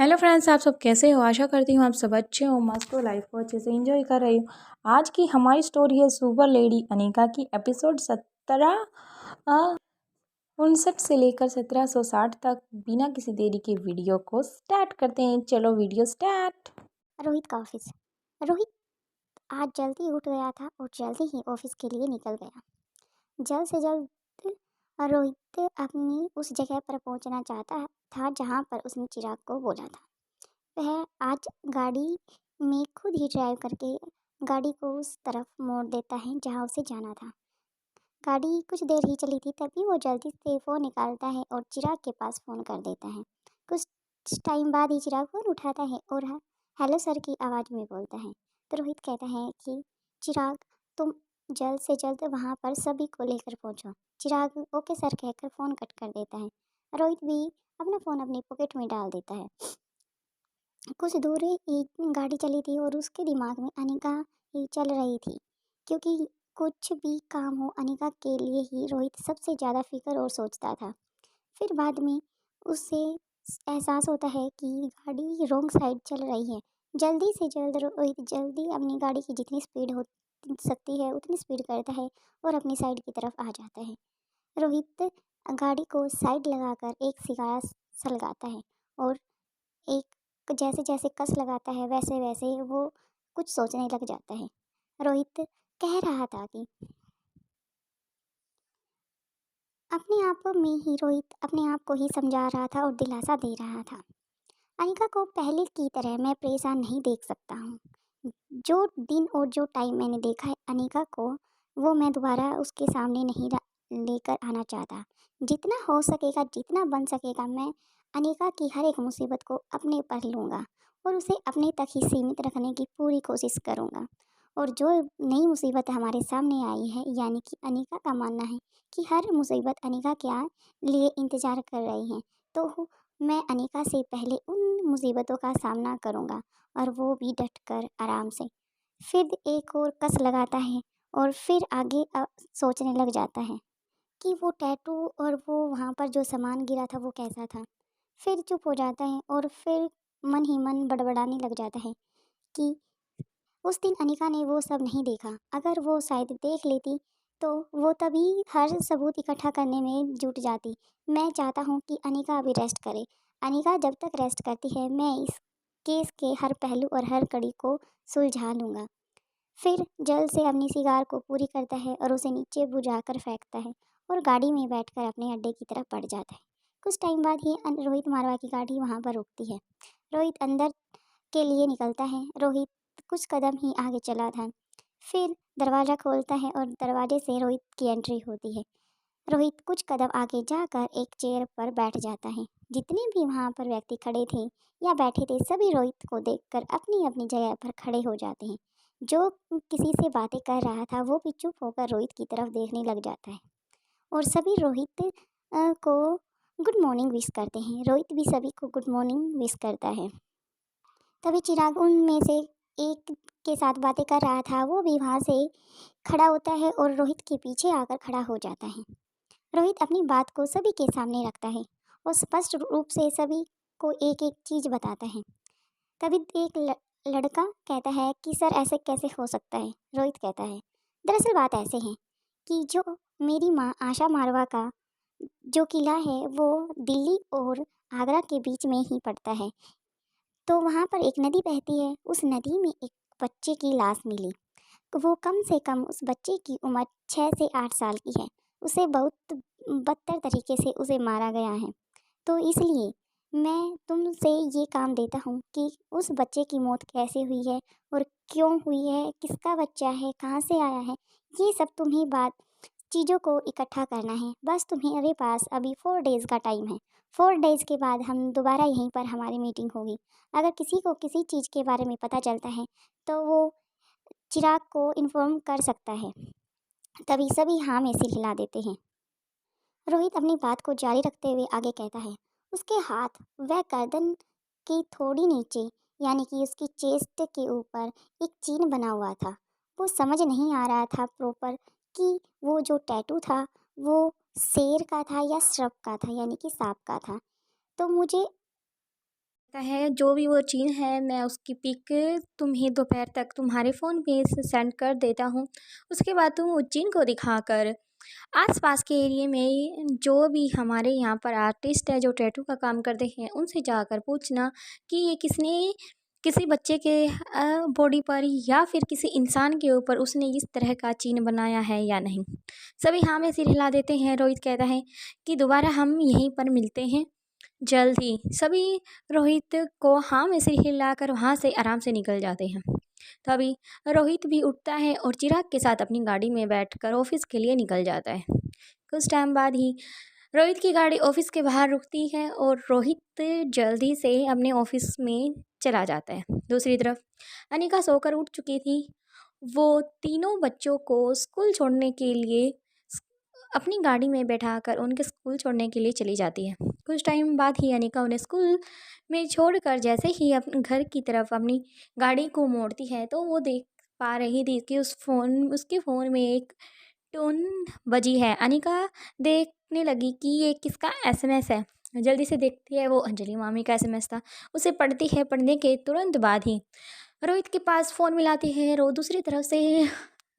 Hello friends, आप सब कैसे हो। आशा करती हूँ आप सब अच्छे हो, मस्त हो, लाइफ को अच्छे से एंजॉय कर रही हो। आज की हमारी स्टोरी है सुपर लेडी अनीका की। एपिसोड 1759 से लेकर 1760 तक। बिना किसी देरी के वीडियो को स्टार्ट करते हैं। चलो वीडियो स्टार्ट। रोहित का ऑफिस। रोहित आज जल्दी उठ गया था और जल्दी ही ऑफिस के लिए निकल गया। जल्द से जल्द रोहित अपनी उस जगह पर पहुंचना चाहता था जहां पर उसने चिराग को बोला था। वह आज गाड़ी में खुद ही ड्राइव करके गाड़ी को उस तरफ मोड़ देता है जहां उसे जाना था। गाड़ी कुछ देर ही चली थी तभी वो जल्दी से फ़ोन निकालता है और चिराग के पास फ़ोन कर देता है। कुछ टाइम बाद ही चिराग फ़ोन उठाता है और हेलो सर की आवाज़ में बोलता है। तो रोहित कहता है कि चिराग, तुम जल्द से जल्द वहाँ पर सभी को लेकर पहुँचो। चिराग ओके सर कहकर फ़ोन कट कर देता है। रोहित भी अपना फ़ोन अपनी पॉकेट में डाल देता है। कुछ दूर एक गाड़ी चली थी और उसके दिमाग में अनिका ही चल रही थी, क्योंकि कुछ भी काम हो अनिका के लिए ही रोहित सबसे ज़्यादा फिक्र और सोचता था। फिर बाद में उसे एहसास होता है कि गाड़ी रोंग साइड चल रही है। जल्दी से जल्द रोहित जल्दी अपनी गाड़ी की जितनी स्पीड हो सकती है उतनी स्पीड करता है और अपनी साइड की तरफ आ जाता है। रोहित गाड़ी को साइड लगाकर एक सिगारा सलगाता है और एक जैसे जैसे कस लगाता है वैसे वैसे वो कुछ सोचने लग जाता है। रोहित कह रहा था कि अपने आप में ही रोहित अपने आप को ही समझा रहा था और दिलासा दे रहा था। अनिका को पहले की तरह मैं परेशान नहीं देख सकता हूँ। जो दिन और जो टाइम मैंने देखा है अनिका को, वो मैं दोबारा उसके सामने नहीं लेकर आना चाहता। जितना हो सकेगा, जितना बन सकेगा, मैं अनिका की हर एक मुसीबत को अपने पर लूँगा और उसे अपने तक ही सीमित रखने की पूरी कोशिश करूँगा। और जो नई मुसीबत हमारे सामने आई है, यानी कि अनिका का मानना है कि हर मुसीबत अनिका के लिए इंतज़ार कर रही है, तो मैं अनिका से पहले उन मुसीबतों का सामना करूँगा और वो भी डट कर आराम से। फिर एक और कस लगाता है और फिर आगे सोचने लग जाता है कि वो टैटू और वो वहाँ पर जो सामान गिरा था वो कैसा था। फिर चुप हो जाता है और फिर मन ही मन बड़बड़ाने लग जाता है कि उस दिन अनिका ने वो सब नहीं देखा। अगर वो शायद देख लेती तो वो तभी हर सबूत इकट्ठा करने में जुट जाती। मैं चाहता हूँ कि अनिका अभी रेस्ट करे। अनिका जब तक रेस्ट करती है मैं इस केस के हर पहलू और हर कड़ी को सुलझा लूँगा। फिर जल्द से अपनी सिगार को पूरी करता है और उसे नीचे बुझाकर फेंकता है और गाड़ी में बैठकर अपने अड्डे की तरफ बढ़ जाता है। कुछ टाइम बाद ही रोहित मारवा की गाड़ी वहाँ पर रुकती है। रोहित अंदर के लिए निकलता है। रोहित कुछ कदम ही आगे चला था। फिर दरवाज़ा खोलता है और दरवाजे से रोहित की एंट्री होती है। रोहित कुछ कदम आगे जाकर एक चेयर पर बैठ जाता है। जितने भी वहाँ पर व्यक्ति खड़े थे या बैठे थे सभी रोहित को देखकर अपनी अपनी जगह पर खड़े हो जाते हैं। जो किसी से बातें कर रहा था वो भी चुप होकर रोहित की तरफ देखने लग जाता है और सभी रोहित को गुड मॉर्निंग विश करते हैं। रोहित भी सभी को गुड मॉर्निंग विश करता है। तभी चिराग उनमें से एक के साथ बातें कर रहा था, वो भी वहाँ से खड़ा होता है और रोहित के पीछे आकर खड़ा हो जाता है। रोहित अपनी बात को सभी के सामने रखता है और स्पष्ट रूप से सभी को एक एक चीज़ बताता है। तभी एक लड़का कहता है कि सर ऐसे कैसे हो सकता है। रोहित कहता है दरअसल बात ऐसे है कि जो मेरी माँ आशा मारवा का जो किला है वो दिल्ली और आगरा के बीच में ही पड़ता है। तो वहाँ पर एक नदी बहती है, उस नदी में एक बच्चे की लाश मिली। वो कम से कम उस बच्चे की उम्र 6 से 8 साल की है। उसे बहुत बदतर तरीके से उसे मारा गया है। तो इसलिए मैं तुमसे ये काम देता हूँ कि उस बच्चे की मौत कैसे हुई है और क्यों हुई है, किसका बच्चा है, कहाँ से आया है, ये सब तुम्हें बात चीज़ों को इकट्ठा करना है। बस तुम्हारे पास अभी 4 डेज़ का टाइम है। 4 डेज़ के बाद हम दोबारा यहीं पर हमारी मीटिंग होगी। अगर किसी को किसी चीज़ के बारे में पता चलता है तो वो चिराग को इन्फॉर्म कर सकता है। तभी सभी हाँ में सिर हिला देते हैं। रोहित अपनी बात को जारी रखते हुए आगे कहता है उसके हाथ व गर्दन की थोड़ी नीचे, यानी कि उसकी चेस्ट के ऊपर एक चीन बना हुआ था। वो समझ नहीं आ रहा था प्रॉपर कि वो जो टैटू था वो शेर का था या सर्प का था, यानी कि सांप का था। तो मुझे कहता है जो भी वो चीज़ है मैं उसकी पिक तुम्हें दोपहर तक तुम्हारे फ़ोन पे से सेंड कर देता हूँ। उसके बाद तुम उस चीज़ को दिखाकर आस-पास के एरिये में जो भी हमारे यहाँ पर आर्टिस्ट है जो टैटू का काम करते हैं उनसे जाकर पूछना कि ये किसने किसी बच्चे के बॉडी पर या फिर किसी इंसान के ऊपर उसने इस तरह का चिन्ह बनाया है या नहीं। सभी हाँ में सिर हिला देते हैं। रोहित कहता है कि दोबारा हम यहीं पर मिलते हैं जल्द ही। सभी रोहित को हाँ में सिर हिलाकर वहाँ से आराम से निकल जाते हैं। तभी रोहित भी उठता है और चिराग के साथ अपनी गाड़ी में बैठकर ऑफिस के लिए निकल जाता है। कुछ टाइम बाद ही रोहित की गाड़ी ऑफिस के बाहर रुकती है और रोहित जल्दी से अपने ऑफिस में चला जाता है। दूसरी तरफ अनिका सोकर उठ चुकी थी। वो तीनों बच्चों को स्कूल छोड़ने के लिए अपनी गाड़ी में बैठाकर उनके स्कूल छोड़ने के लिए चली जाती है। कुछ टाइम बाद ही अनिका उन्हें स्कूल में छोड़कर जैसे ही अपने घर की तरफ अपनी गाड़ी को मोड़ती है तो वो देख पा रही थी कि उसके फ़ोन में एक टोन बजी है। अनिका देखने लगी कि ये किसका एसएमएस है। जल्दी से देखती है, वो अंजलि मामी का एसएमएस था। उसे पढ़ती है। पढ़ने के तुरंत बाद ही रोहित के पास फ़ोन मिलाती है। दूसरी तरफ से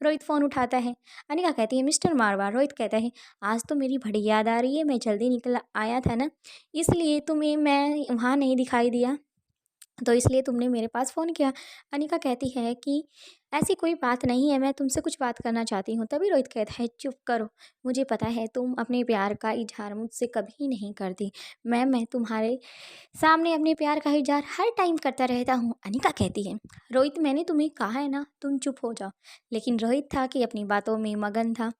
रोहित फ़ोन उठाता है। अनिका कहती है मिस्टर मारवाड़। रोहित कहता है आज तो मेरी बड़ी याद आ रही है, मैं जल्दी निकल आया था ना, इसलिए तुम्हें मैं वहाँ नहीं दिखाई दिया, तो इसलिए तुमने मेरे पास फ़ोन किया। अनिका कहती है कि ऐसी कोई बात नहीं है, मैं तुमसे कुछ बात करना चाहती हूँ। तभी रोहित कहता है चुप करो, मुझे पता है तुम अपने प्यार का इजहार मुझसे कभी नहीं करती। मैं तुम्हारे सामने अपने प्यार का इजहार हर टाइम करता रहता हूँ। अनिका कहती है रोहित मैंने तुम्हें कहा है ना तुम चुप हो जाओ, लेकिन रोहित था कि अपनी बातों में मगन था।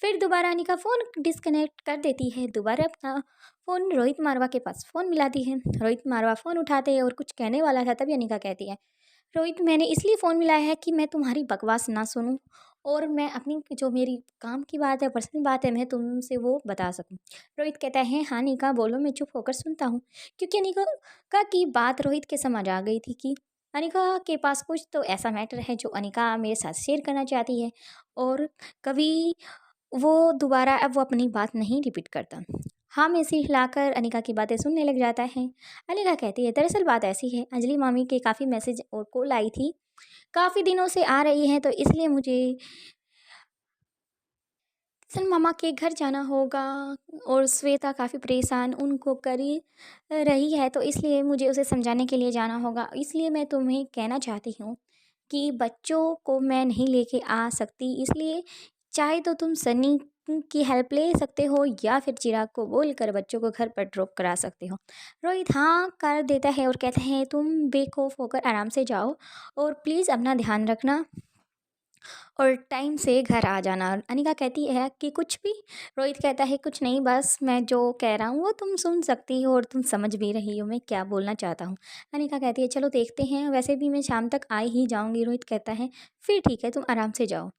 फिर दोबारा अनिका फ़ोन डिस्कनेक्ट कर देती है। दोबारा अपना फ़ोन रोहित मारवा के पास फ़ोन मिलाती है। रोहित मारवा फ़ोन उठाते हैं और कुछ कहने वाला था, तभी अनिका कहती है रोहित मैंने इसलिए फ़ोन मिलाया है कि मैं तुम्हारी बकवास ना सुनूं और मैं अपनी जो मेरी काम की बात है, पर्सनल बात है, मैं तुमसे वो बता सकूं। रोहित कहता है हाँ अनिका बोलो, मैं चुप होकर सुनता हूँ। क्योंकि अनिका की बात रोहित के समझ आ गई थी कि अनिका के पास कुछ तो ऐसा मैटर है जो अनिका मेरे साथ शेयर करना चाहती है और कभी वो दोबारा अब वो अपनी बात नहीं रिपीट करता। हाँ में सिर हिलाकर अनिका की बातें सुनने लग जाता है। अनिका कहती है दरअसल बात ऐसी है, अंजलि मामी के काफ़ी मैसेज और कॉल आई थी, काफ़ी दिनों से आ रही है, तो इसलिए मुझे सन मामा के घर जाना होगा और श्वेता काफ़ी परेशान उनको करी रही है, तो इसलिए मुझे उसे समझाने के लिए जाना होगा। इसलिए मैं तुम्हें कहना चाहती हूँ कि बच्चों को मैं नहीं लेके आ सकती, इसलिए चाहे तो तुम सनी की हेल्प ले सकते हो या फिर चिराग को बोलकर बच्चों को घर पर ड्रॉप करा सकते हो। रोहित हाँ कर देता है और कहता है तुम बेखौफ होकर आराम से जाओ और प्लीज़ अपना ध्यान रखना और टाइम से घर आ जाना। अनिका कहती है कि कुछ भी। रोहित कहता है कुछ नहीं, बस मैं जो कह रहा हूँ वो तुम सुन सकती हो और तुम समझ भी रही हो मैं क्या बोलना चाहता हूँ। अनिका कहती है चलो देखते हैं, वैसे भी मैं शाम तक आ ही जाऊँगी। रोहित कहता है फिर ठीक है, तुम आराम से जाओ,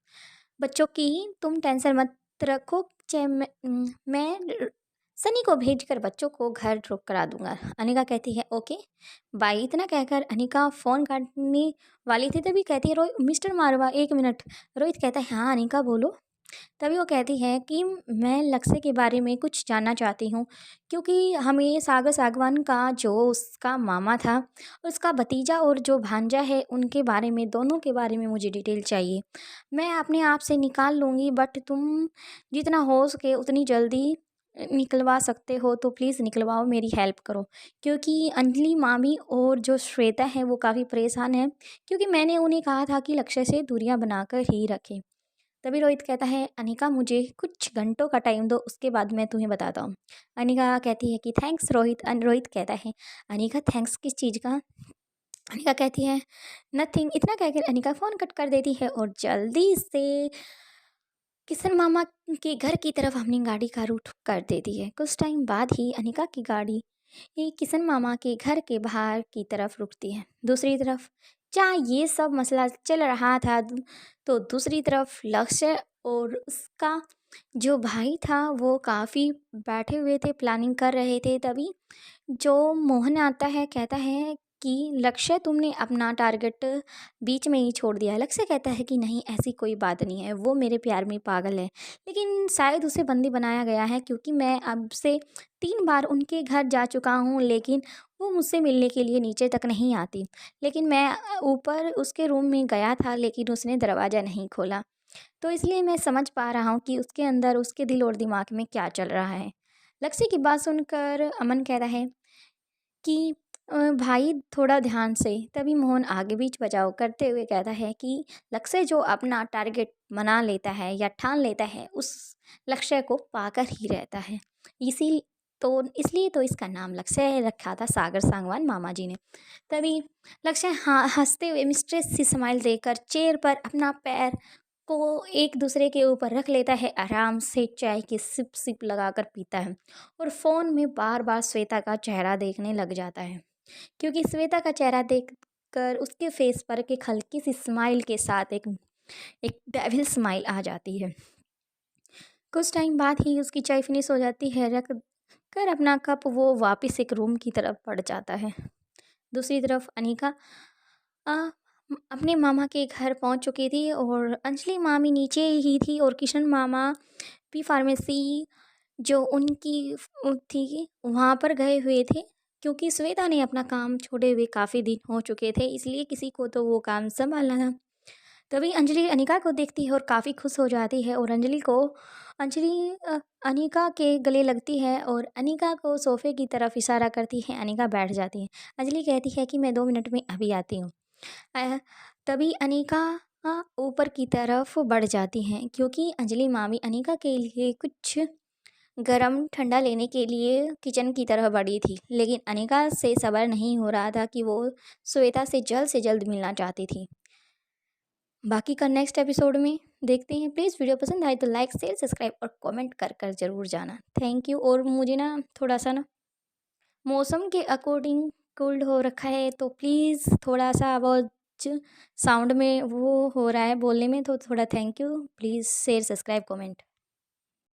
बच्चों की तुम टेंशन मत रखो, चाहे मैं सनी को भेजकर बच्चों को घर ड्रॉप करा दूंगा। अनिका कहती है ओके बाय। इतना कहकर अनिका फ़ोन काटने वाली थी, तभी कहती है रोहित मिस्टर मारवा एक मिनट। रोहित कहता है हाँ अनिका बोलो। तभी वो कहती है कि मैं लक्ष्य के बारे में कुछ जानना चाहती हूँ, क्योंकि हमें सागर सागवान का जो उसका मामा था, उसका भतीजा और जो भांजा है, उनके बारे में, दोनों के बारे में मुझे डिटेल चाहिए। मैं अपने आप से निकाल लूँगी, बट तुम जितना हो सके उतनी जल्दी निकलवा सकते हो तो प्लीज़ निकलवाओ, मेरी हेल्प करो। क्योंकि अंजलि मामी और जो श्वेता है वो काफ़ी परेशान है, क्योंकि मैंने उन्हें कहा था कि लक्ष्य से दूरियां बनाकर ही रखें। तभी रोहित कहता है अनिका मुझे कुछ घंटों का टाइम दो, उसके बाद मैं तुम्हें बताता हूँ। अनिका कहती है कि थैंक्स रोहित। रोहित कहता है अनिका थैंक्स किस चीज़ का। अनिका कहती है नथिंग। इतना कहकर अनिका फ़ोन कट कर देती है और जल्दी से किशन मामा के घर की तरफ अपनी गाड़ी का रूट कर देती है। कुछ टाइम बाद ही अनिका की गाड़ी किशन मामा के घर के बाहर की तरफ रुकती है। दूसरी तरफ जहाँ ये सब मसला चल रहा था, तो दूसरी तरफ लक्ष्य और उसका जो भाई था वो काफ़ी बैठे हुए थे, प्लानिंग कर रहे थे। तभी जो मोहन आता है, कहता है कि लक्ष्य तुमने अपना टारगेट बीच में ही छोड़ दिया है। लक्ष्य कहता है कि नहीं ऐसी कोई बात नहीं है, वो मेरे प्यार में पागल है, लेकिन शायद उसे बंदी बनाया गया है, क्योंकि मैं अब से 3 बार उनके घर जा चुका हूँ, लेकिन वो मुझसे मिलने के लिए नीचे तक नहीं आती। लेकिन मैं ऊपर उसके रूम में गया था, लेकिन उसने दरवाज़ा नहीं खोला। तो इसलिए मैं समझ पा रहा हूँ कि उसके अंदर, उसके दिल और दिमाग में क्या चल रहा है। लक्ष्य की बात सुनकर अमन कहता है कि भाई थोड़ा ध्यान से। तभी मोहन आगे बीच बचाव करते हुए कहता है कि लक्ष्य जो अपना टारगेट मना लेता है या ठान लेता है, उस लक्ष्य को पाकर ही रहता है। इसी तो इसलिए तो इसका नाम लक्ष्य रखा था सागर सांगवान मामा जी ने। तभी लक्ष्य हंसते हुए मिस्ट्रेस सी स्माइल देकर चेयर पर अपना पैर को एक दूसरे के ऊपर रख लेता है, आराम से चाय की सिप सिप लगाकर पीता है और फ़ोन में बार बार श्वेता का चेहरा देखने लग जाता है, क्योंकि श्वेता का चेहरा देखकर उसके फेस पर एक हल्की सी स्माइल के साथ एक एक डेविल स्माइल आ जाती है। कुछ टाइम बाद ही उसकी चाय फिनिश हो जाती है, रख कर अपना कप वो वापस एक रूम की तरफ बढ़ जाता है। दूसरी तरफ अनिका अ, अपने मामा के घर पहुंच चुकी थी और अंजलि मामी नीचे ही थी और किशन मामा भी फार्मेसी जो उनकी थी वहाँ पर गए हुए थे, क्योंकि श्वेता ने अपना काम छोड़े हुए काफ़ी दिन हो चुके थे, इसलिए किसी को तो वो काम संभालना था। तभी अंजलि अनिका को देखती है और काफ़ी खुश हो जाती है और अंजलि अनिका के गले लगती है और अनिका को सोफ़े की तरफ इशारा करती है। अनिका बैठ जाती है। अंजलि कहती है कि मैं 2 मिनट में अभी आती हूँ। अ, तभी अनिका ऊपर की तरफ बढ़ जाती हैं, क्योंकि अंजलि मामी अनिका के लिए कुछ गरम ठंडा लेने के लिए किचन की तरफ बढ़ी थी, लेकिन अनिका से सब्र नहीं हो रहा था कि वो श्वेता से जल्द मिलना चाहती थी। बाकी का नेक्स्ट एपिसोड में देखते हैं। प्लीज़ वीडियो पसंद आए तो लाइक शेयर सब्सक्राइब और कमेंट कर कर ज़रूर जाना। Thank you. और मुझे ना थोड़ा सा ना मौसम के अकॉर्डिंग कोल्ड हो रखा है, तो प्लीज़ थोड़ा सा आवाज़ साउंड में वो हो रहा है बोलने में, तो थोड़ा thank you. Please share subscribe comment.